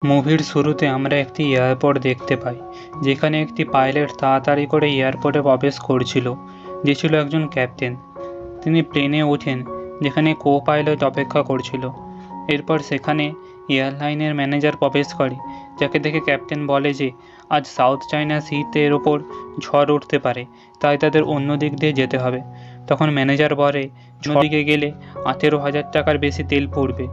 মুভির শুরুতে আমরা একটি এয়ারপোর্ট দেখতে পাই, যেখানে একটি পাইলট তাড়াতাড়ি করে এয়ারপোর্টে প্রবেশ করছিল, যে ছিল একজন ক্যাপ্টেন। তিনি প্লেনে ওঠেন, যেখানে কো পাইলট অপেক্ষা করছিল। এরপর সেখানে এয়ারলাইনের ম্যানেজার প্রবেশ করে, যাকে দেখে ক্যাপ্টেন বলে যে আজ সাউথ চায়না সিতে ওপর ঝড় উঠতে পারে, তাই তাদের অন্য দিক দিয়ে যেতে হবে। তখন ম্যানেজার বলে, অন্যদিকে গেলে 18,000 টাকার বেশি তেল পড়বে,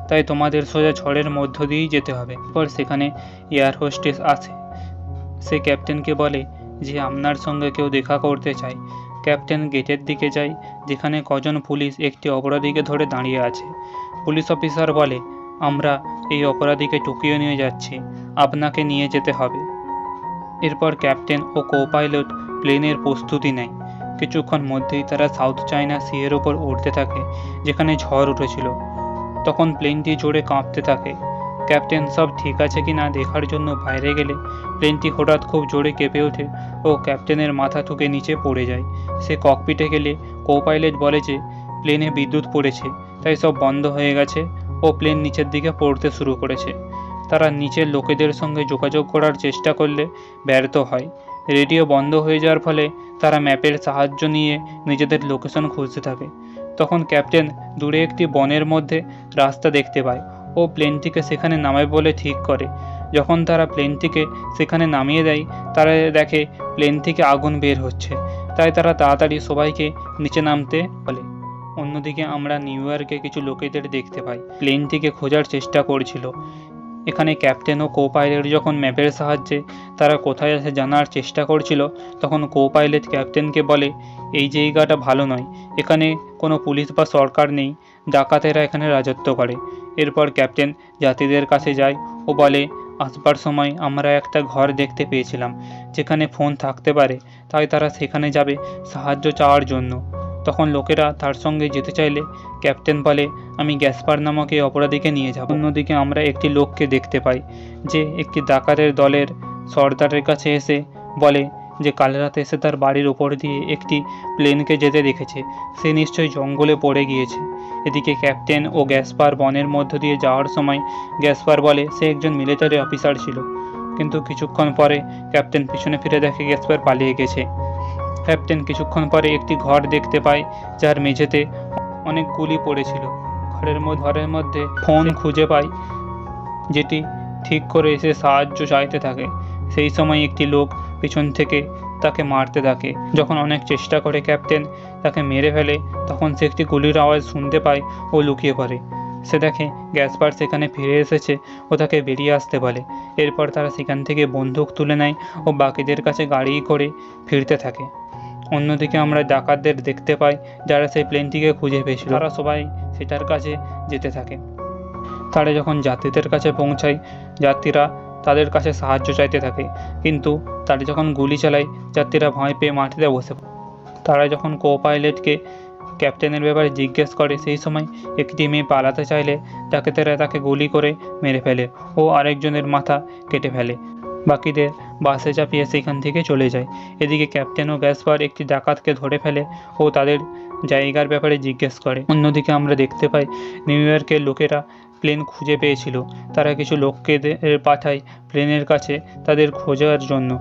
তাই তোমাদের সোজা ঝড়ের মধ্য দিয়েই যেতে হবে। এরপর সেখানে এয়ার হোস্টেস আসে। সে ক্যাপ্টেনকে বলে যে আপনার সঙ্গে কেউ দেখা করতে চায়। ক্যাপ্টেন গেটের দিকে যায়, যেখানে কজন পুলিশ একটি অপরাধীকে ধরে দাঁড়িয়ে আছে। পুলিশ অফিসার বলে, আমরা এই অপরাধীকে টোকিও নিয়ে যাচ্ছি, আপনাকে নিয়ে যেতে হবে। এরপর ক্যাপ্টেন ও কো পাইলট প্লেনের প্রস্তুতি নেয়। কিছুক্ষণ মধ্যেই তারা সাউথ চায়না সি এর ওপর উঠতে থাকে, যেখানে ঝড় উঠেছিল। তখন প্লেনটি জোরে কাঁপতে থাকে। ক্যাপ্টেন সব ঠিক আছে কিনা দেখার জন্য বাইরে গেলে প্লেনটি হঠাৎ খুব জোরে কেঁপে ওঠে ও ক্যাপ্টেনের মাথা ঠুকে নিচে পড়ে যায়। সে ককপিটে গেলে কো পাইলট বলে যে প্লেনে বিদ্যুৎ পড়েছে, তাই সব বন্ধ হয়ে গেছে ও প্লেন নিচের দিকে পড়তে শুরু করেছে। তারা নিচের লোকেদের সঙ্গে যোগাযোগ করার চেষ্টা করলে ব্যর্থ হয়। রেডিও বন্ধ হয়ে যাওয়ার ফলে তারা ম্যাপের সাহায্য নিয়ে নিজেদের লোকেশন খুঁজতে থাকে। তখন ক্যাপ্টেন দূরে একটি বনের মধ্যে রাস্তা দেখতে পায় ও প্লেনটিকে সেখানে নামাবে বলে ঠিক করে। যখন তারা প্লেনটিকে সেখানে নামিয়ে দেয়, তারা দেখে প্লেন থেকে আগুন বের হচ্ছে, তাই তারা তাড়াতাড়ি সবাইকে নিচে নামতে বলে। অন্যদিকে আমরা নিউ ইয়র্কে কিছু লোকেদের দেখতে পাই, প্লেনটিকে খোঁজার চেষ্টা করছিল। এখানে ক্যাপ্টেন ও কো পাইলট যখন ম্যাপের সাহায্যে তারা কোথায় আছে জানার চেষ্টা করছিল, তখন কো পাইলট ক্যাপ্টেনকে বলে, এই জায়গাটা ভালো নয়, এখানে কোনো পুলিশ বা সরকার নেই, ডাকাতেরা এখানে রাজত্ব করে। এরপর ক্যাপ্টেন যাত্রীদের কাছে যায় ও বলে, আসবার সময় আমরা একটা ঘর দেখতে পেয়েছিলাম, যেখানে ফোন থাকতে পারে, তাই তারা সেখানে যাবে সাহায্য চাওয়ার জন্য। তখন লোকেরা তার সঙ্গে যেতে চাইলে ক্যাপ্টেন বলে, আমি গ্যাসপার নামক এই অপরাধীকে নিয়ে যাব। অন্যদিকে আমরা একটি লোককে দেখতে পাই, যে একটি ডাকাতের দলের সর্দারের কাছে এসে বলে যে কাল রাতে এসে তার বাড়ির উপর দিয়ে একটি প্লেনকে যেতে দেখেছে, সে নিশ্চয়ই জঙ্গলে পড়ে গিয়েছে। এদিকে ক্যাপ্টেন ও গ্যাসপার বনের মধ্য দিয়ে যাওয়ার সময় গ্যাসপার বলে সে একজন মিলিটারি অফিসার ছিল, কিন্তু কিছুক্ষণ পরে ক্যাপ্টেন পিছনে ফিরে দেখে গ্যাসপার পালিয়ে গেছে। ক্যাপ্টেন কিছুক্ষণ পরে একটি ঘর দেখতে পায়, যার মেঝেতে অনেক গুলি পড়েছিল। ঘরের মধ্যে ফোন খুঁজে পায়, যেটি ঠিক করে এসে সাহায্য চাইতে থাকে। সেই সময় একটি লোক পিছন থেকে তাকে মারতে থাকে। যখন অনেক চেষ্টা করে ক্যাপ্টেন তাকে মেরে ফেলে, তখন সে একটি গুলির আওয়াজ শুনতে পায় ও লুকিয়ে পড়ে। সে দেখে গ্যাসপার সেখানে ফিরে এসেছে ও তাকে বেরিয়ে আসতে বলে। এরপর তারা সেখান থেকে বন্দুক তুলে নেয় ও বাকিদের কাছে গাড়ি করে ফিরতে থাকে। অন্যদিকে আমরা ডাকাতদের দেখতে পাই, যারা সেই প্লেনটিকে খুঁজে পেয়েছিল। তারা সবাই সেটার কাছে যেতে থাকে। তারা যখন যাত্রীদের কাছে পৌঁছায়, যাত্রীরা তাদের কাছে সাহায্য চাইতে থাকে, কিন্তু তারা যখন গুলি চালায়, যাত্রীরা ভয় পেয়ে মাটিতে বসে পড়ে। তারা যখন কো পাইলটকে ক্যাপ্টেনের ব্যাপারে জিজ্ঞেস করে, সেই সময় একটি মেয়ে পালাতে চাইলে ডাকাতেরা তাকে গুলি করে মেরে ফেলে ও আরেকজনের মাথা কেটে ফেলে। বাকিদের বাসে চাপিয়ে সেখান থেকে চলে যায়। এদিকে ক্যাপ্টেন ও গ্যাসপার একটি ডাকাতকে ধরে ফেলে ও তাদের জায়গার ব্যাপারে জিজ্ঞেস করে। অন্যদিকে আমরা দেখতে পাই নিউ ইয়র্কের লোকেরা প্লেন খুঁজে পেয়েছিল। তারা কিছু লোককে পাঠায় প্লেনের কাছে তাদের খোঁজার জন্য।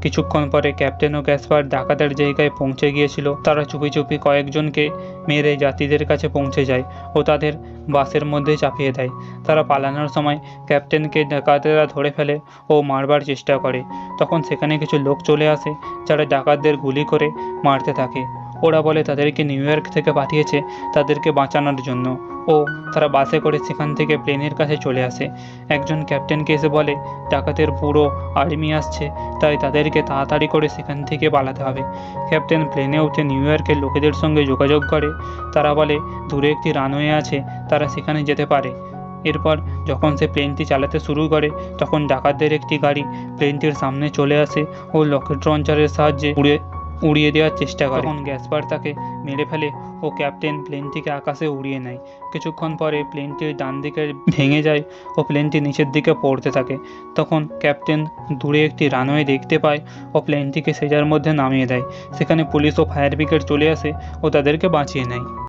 কিছুক্ষণ পরে ক্যাপ্টেন ও গ্যাসপার ডাকাতের জায়গায় পৌঁছে গিয়েছিল। তারা চুপি চুপি কয়েকজনকে মেরে যাত্রীদের কাছে পৌঁছে যায় ও তাদের বাসের মধ্যে চাপিয়ে দেয়। তারা পালানোর সময় ক্যাপ্টেনকে ডাকাতেরা ধরে ফেলে ও মারবার চেষ্টা করে। তখন সেখানে কিছু লোক চলে আসে, যারা ডাকাতদের গুলি করে মারতে থাকে। ওরা বলে তাদেরকে নিউ ইয়র্ক থেকে পাঠিয়েছে তাদেরকে বাঁচানোর জন্য, ও তারা বাসে করে সেখান থেকে প্লেনের কাছে চলে আসে। একজন ক্যাপ্টেনকে এসে বলে ডাকাতের পুরো আর্মি আসছে, তাই তাদেরকে তাড়াতাড়ি করে সেখান থেকে পালাতে হবে। ক্যাপ্টেন প্লেনে উঠে নিউ ইয়র্কের লোকেদের সঙ্গে যোগাযোগ করে। তারা বলে দূরে একটি রানওয়ে আছে, তারা সেখানে যেতে পারে। এরপর যখন সে প্লেনটি চালাতে শুরু করে, তখন ডাকাতদের একটি গাড়ি প্লেনটির সামনে চলে আসে ও রকেট লঞ্চারের সাহায্যে উড়িয়ে দেওয়ার চেষ্টা করে। তখন গ্যাসপার তাকে মেরে ফেলে ও ক্যাপ্টেন প্লেনটিকে আকাশে উড়িয়ে নেয়। কিছুক্ষণ পরে প্লেনটির ডান দিকে ভেঙে যায় ও প্লেনটি নিচের দিকে পড়তে থাকে। তখন ক্যাপ্টেন দূরে একটি রানওয়ে দেখতে পায় ও প্লেনটিকে সেটার মধ্যে নামিয়ে দেয়। সেখানে পুলিশ ও ফায়ার ব্রিগেড চলে আসে ও তাদেরকে বাঁচিয়ে নেয়।